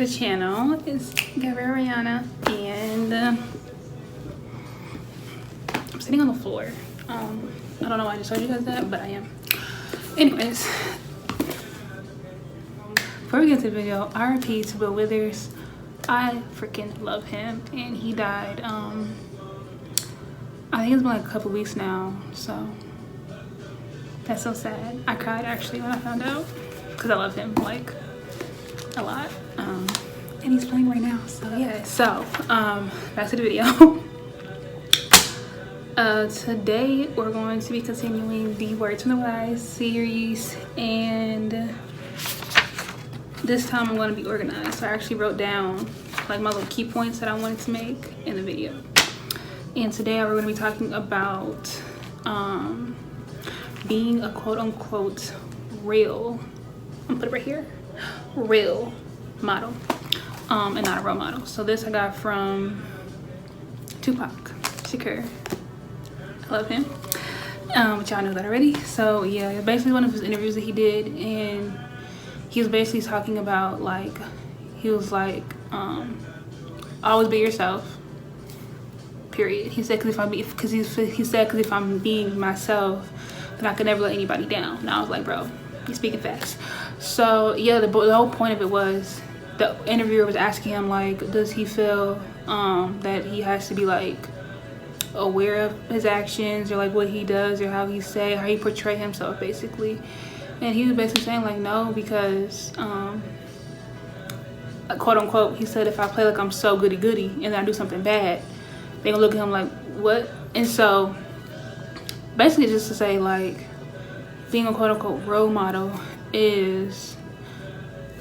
the channel. It's Gabrielle Ariana, and I'm sitting on the floor. I don't know why I just told you guys that, but I am. Anyways, before we get to the video, RIP to Bill Withers. I freaking love him, and he died. I think it's been like a couple weeks now, so that's so sad. I cried actually when I found out because I love him like a lot. And he's playing right now, so yeah. So back to the video. Today we're going to be continuing the Words from the Wise series, and this time I'm going to be organized. So I actually wrote down like my little key points that I wanted to make in the video. And today we're going to be talking about being a quote-unquote real, I'm gonna put it right here, real model, and not a role model. So this I got from Tupac Shakur. I love him, but y'all know that already. So yeah, basically one of his interviews that he did, and he was basically talking about like, he was like, always be yourself, period. He said because if I'm being myself, then I could never let anybody down. And I was like, bro, you're speaking facts. So yeah, the whole point of it was the interviewer was asking him like, does he feel that he has to be like aware of his actions, or like what he does, or how he portray himself basically. And he was basically saying like, no, because quote unquote, he said if I play like I'm so goody goody and then I do something bad, they gonna look at him like, what? And so basically just to say like, being a quote unquote role model is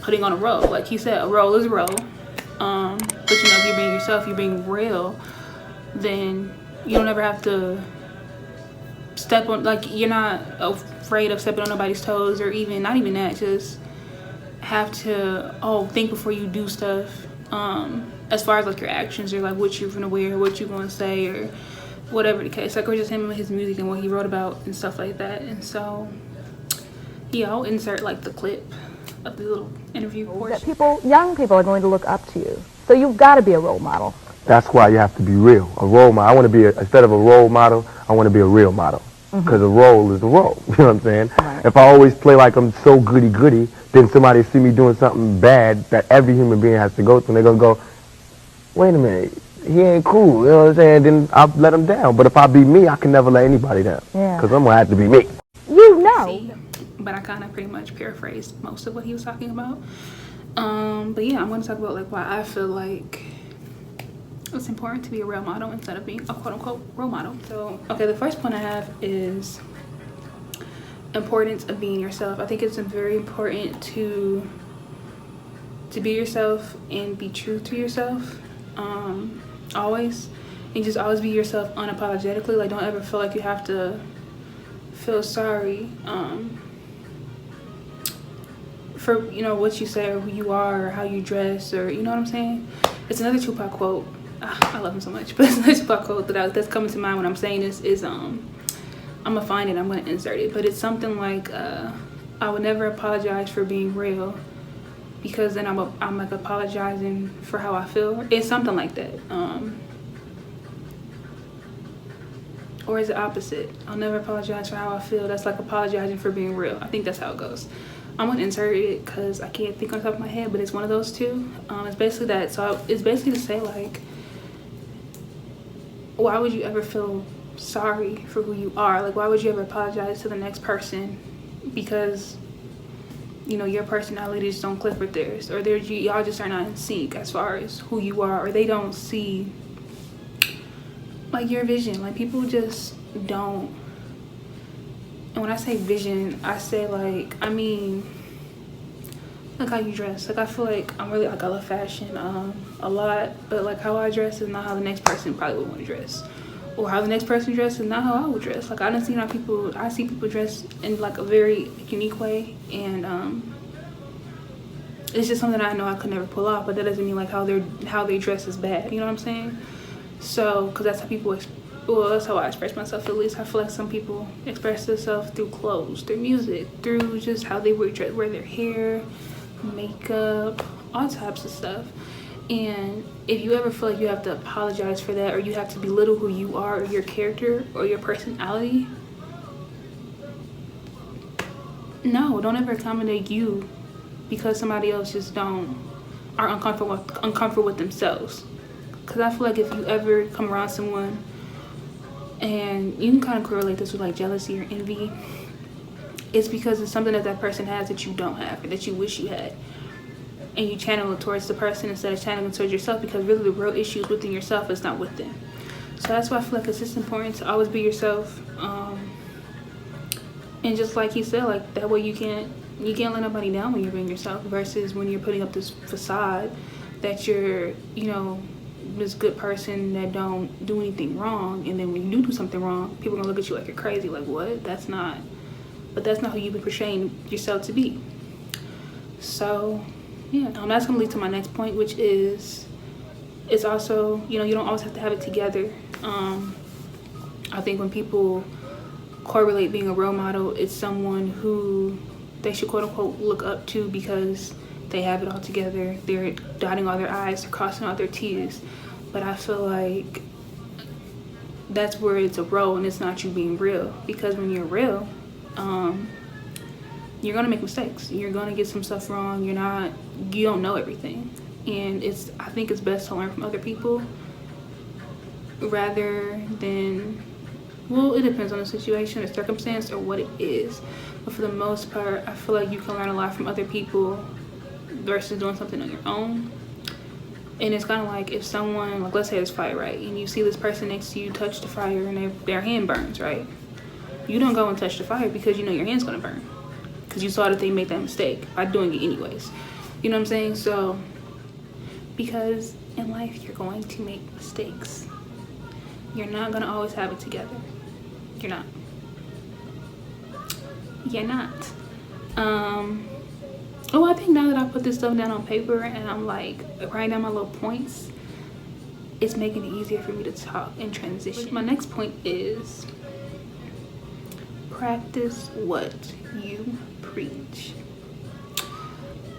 putting on a role. Like he said, a role is a role. But you know, if you're being yourself, you're being real, then you don't ever have to step on, like you're not afraid of stepping on nobody's toes, or even not even that, just have to think before you do stuff, as far as like your actions, or like what you're gonna wear, what you're gonna say, or whatever the case, like, or just him and his music and what he wrote about and stuff like that. And so yeah, I'll insert like the clip of the little interview portion. That young people are going to look up to you, so you've got to be a role model. That's why you have to be real. A role model. I want to be instead of a role model, I want to be a real model. Because a role is a role. You know what I'm saying? Right. If I always play like I'm so goody goody, then somebody see me doing something bad that every human being has to go through, and they're gonna go, wait a minute, he ain't cool. You know what I'm saying? Then I'll let him down. But if I be me, I can never let anybody down. Yeah. Because I'm gonna have to be me. You know. But I kind of pretty much paraphrased most of what he was talking about. But yeah, I'm going to talk about like why I feel like it's important to be a real model instead of being a quote-unquote role model. So okay, the first point I have is importance of being yourself. I think it's very important to be yourself and be true to yourself, always, and just always be yourself unapologetically. Like, don't ever feel like you have to feel sorry for, you know, what you say, or who you are, or how you dress, or, you know what I'm saying. It's another Tupac quote. I love him so much, but it's another Tupac quote that's coming to mind when I'm saying this is I'm gonna find it, I'm gonna insert it, but it's something like I would never apologize for being real, because then I'm like apologizing for how I feel. It's something like that. Or is it opposite? I'll never apologize for how I feel. That's like apologizing for being real. I think that's how it goes. I'm gonna insert it because I can't think on the top of my head, but it's one of those two. It's basically that. So it's basically to say like, why would you ever feel sorry for who you are? Like, why would you ever apologize to the next person because, you know, your personality just don't click with theirs, or y'all just are not in sync as far as who you are, or they don't see like your vision. Like, people just don't. And when I say vision, I say like, I mean like how you dress. Like, I feel like I'm really like, I love fashion a lot, but like how I dress is not how the next person probably would want to dress, or how the next person dresses is not how I would dress. Like, I don't see how I see people dress in like a very unique way, and it's just something I know I could never pull off. But that doesn't mean like how they dress is bad, you know what I'm saying? So, because that's how people well, that's how I express myself. At least I feel like some people express themselves through clothes, through music, through just how they wear their hair, makeup, all types of stuff. And if you ever feel like you have to apologize for that, or you have to belittle who you are or your character or your personality, no, don't ever accommodate you because somebody else just are uncomfortable with themselves. Because I feel like if you ever come around someone, and you can kind of correlate this with like jealousy or envy, it's because it's something that that person has that you don't have or that you wish you had, and you channel it towards the person instead of channeling it towards yourself, because really the real issue is within yourself, it's not with them. So that's why I feel like it's just important to always be yourself, and just like he said, like that way you can't let nobody down when you're being yourself, versus when you're putting up this facade that you're, you know, this good person that don't do anything wrong, and then when you do something wrong, people are gonna look at you like you're crazy, like what? That's not who you've been portraying yourself to be. So yeah, that's gonna lead to my next point, which is, it's also, you know, you don't always have to have it together. I think when people correlate being a role model, it's someone who they should quote unquote look up to because they have it all together, they're dotting all their I's, they're crossing all their T's. But I feel like that's where it's a role and it's not you being real. Because when you're real, you're gonna make mistakes. You're gonna get some stuff wrong. You don't know everything. And I think it's best to learn from other people rather than, well, it depends on the situation or circumstance or what it is. But for the most part, I feel like you can learn a lot from other people versus doing something on your own. And it's kind of like if someone, like let's say there's fire, right? And you see this person next to you touch the fire and their hand burns, right? You don't go and touch the fire because you know your hand's gonna burn. Because you saw that they made that mistake by doing it anyways. You know what I'm saying? So, because in life you're going to make mistakes. You're not gonna always have it together. You're not. Oh, I think now that I put this stuff down on paper and I'm like writing down my little points, it's making it easier for me to talk and transition. My next point is practice what you preach.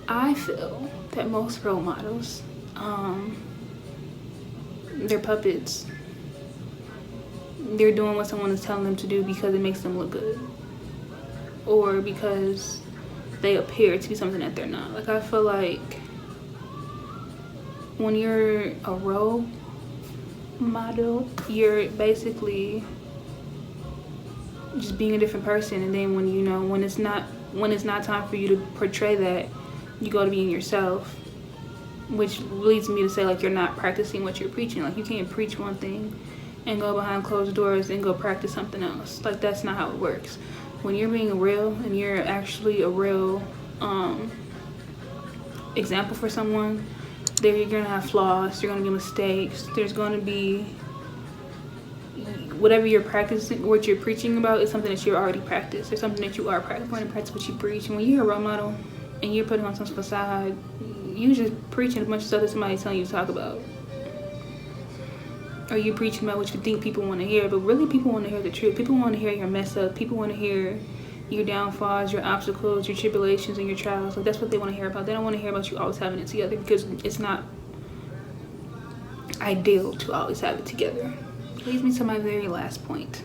I feel that most role models, they're puppets. They're doing what someone is telling them to do because it makes them look good, or because they appear to be something that they're not. Like I feel like when you're a role model, you're basically just being a different person, and then when it's not time for you to portray that, you go to being yourself, which leads me to say like you're not practicing what you're preaching. Like you can't preach one thing and go behind closed doors and go practice something else. Like that's not how it works. When you're being real and you're actually a real example for someone, you're gonna have flaws, you're gonna get mistakes, there's gonna be whatever you're practicing, what you're preaching about is something that you already practiced, or something that you are practicing, practice what you preach. And when you're a role model and you're putting on some facade, you just preaching a bunch of stuff that somebody's telling you to talk about. Or you preaching about what you think people want to hear, but really people want to hear the truth. People want to hear your mess up. People want to hear your downfalls, your obstacles, your tribulations, and your trials. Like that's what they want to hear about. They don't want to hear about you always having it together, because it's not ideal to always have it together. Leads me to my very last point.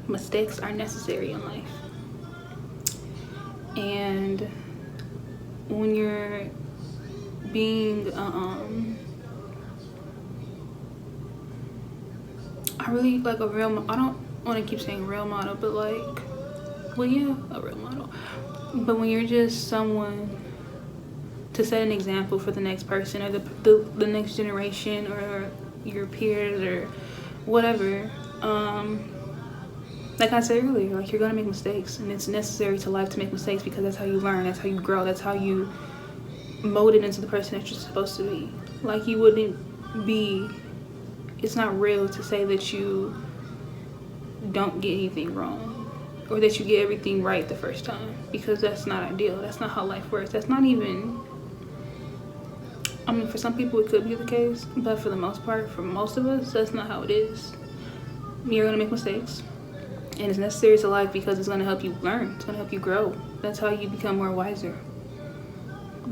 Mistakes are necessary in life. And when you're being I really like a real, I don't want to keep saying real model, but like, well yeah, a real model. But when you're just someone to set an example for the next person, or the next generation, or your peers, or whatever, like I said earlier, like you're gonna make mistakes, and it's necessary to life to make mistakes, because that's how you learn, that's how you grow, that's how you mold it into the person that you're supposed to be. Like you wouldn't be, it's not real to say that you don't get anything wrong, or that you get everything right the first time, because that's not ideal. That's not how life works. That's not even, I mean, for some people it could be the case, but for the most part, for most of us, that's not how it is. You're gonna make mistakes, and it's necessary to life because it's gonna help you learn. It's gonna help you grow. That's how you become more wiser.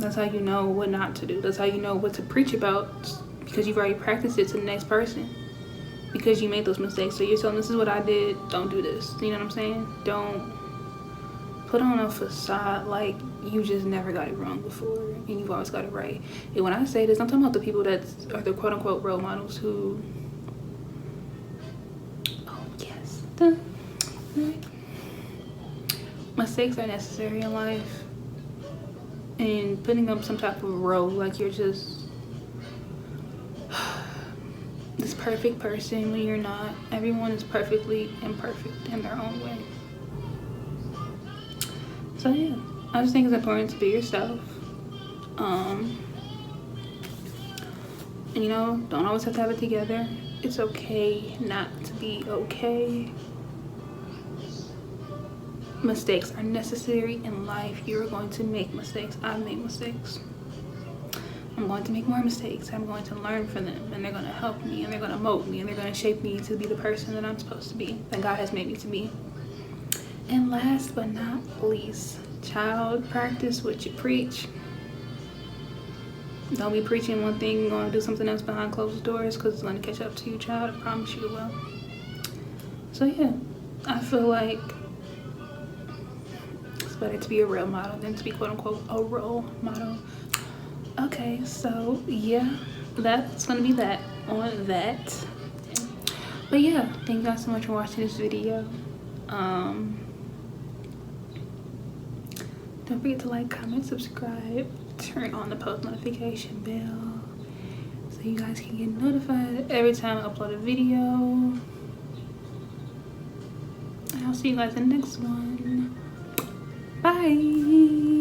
That's how you know what not to do. That's how you know what to preach about, because you've already practiced it to the next person. Because you made those mistakes. So you're telling them, this is what I did, don't do this. You know what I'm saying? Don't put on a facade like you just never got it wrong before and you've always got it right. And when I say this, I'm talking about the people that are the quote unquote role models who, oh yes, mistakes are necessary in life. And putting up some type of role like you're just this perfect person when you're not. Everyone is perfectly imperfect in their own way. So yeah, I just think it's important to be yourself. And you know, don't always have to have it together. It's okay not to be okay. Mistakes are necessary in life. You're going to make mistakes. I've made mistakes. I'm going to make more mistakes. I'm going to learn from them, and they're going to help me, and they're going to mold me, and they're going to shape me to be the person that I'm supposed to be, that God has made me to be. And last but not least, child, practice what you preach. Don't be preaching one thing and going to do something else behind closed doors, because it's going to catch up to you, child. I promise you it will. So yeah, I feel like it's better to be a real model than to be quote unquote a role model. Okay, so yeah, that's gonna be that on that. But yeah, thank you guys so much for watching this video. Don't forget to like, comment, subscribe, turn on the post notification bell so you guys can get notified every time I upload a video. And I'll see you guys in the next one. Bye.